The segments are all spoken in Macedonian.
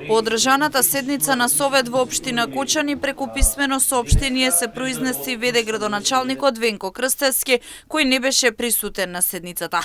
По одржаната седница на Совет во општина Кочани преку писмено соопштение се произнесе и веде градоначалникот Венко Крстевски, кој не беше присутен на седницата.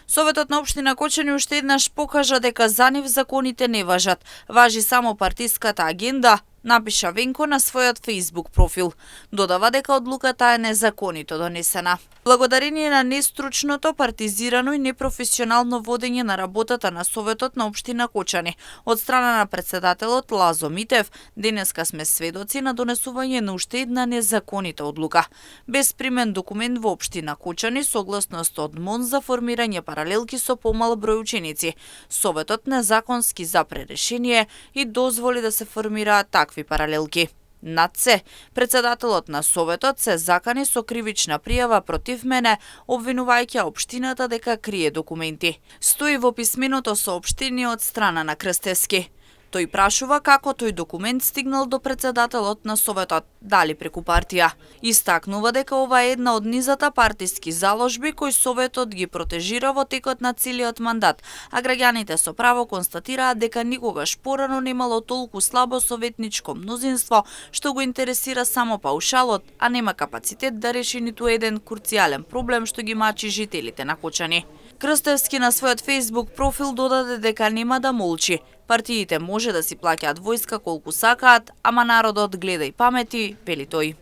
Советот на општина Кочани уште еднаш покажа дека за нив законите не важат. Важи само партиската агенда, напиша Венко на својот Facebook профил. Додава дека одлуката е незаконито донесена. Благодарение на нестручното, партизирано и непрофесионално водење на работата на Советот на општина Кочани од страна на председателот Лазо Митев, денеска сме сведоци на донесување на уште една незаконита одлука. Без примен документ во општина Кочани, согласност од МОН за формирање паралелки со помал број ученици. Советот незаконски запре решение и дозволи да се формираат такви паралелки. Над се, председателот на Советот се закани со кривична пријава против мене, обвинувајќи општината дека крие документи. Стои во писменото соопштение од страна на Крстевски. Тој прашува како тој документ стигнал до председателот на Советот, дали преку партија. Истакнува дека ова е една од низата партиски заложби кои Советот ги протежира во текот на целиот мандат, а граѓаните со право констатираат дека никогаш порано немало толку слабо советничко мнозинство што го интересира само паушалот, а нема капацитет да реши ниту еден круцијален проблем што ги мачи жителите на Кочани. Крстевски на својот Facebook профил додаде дека нема да молчи. Партиите може да си плаќаат војска колку сакаат, ама народот гледа и памети, вели тој.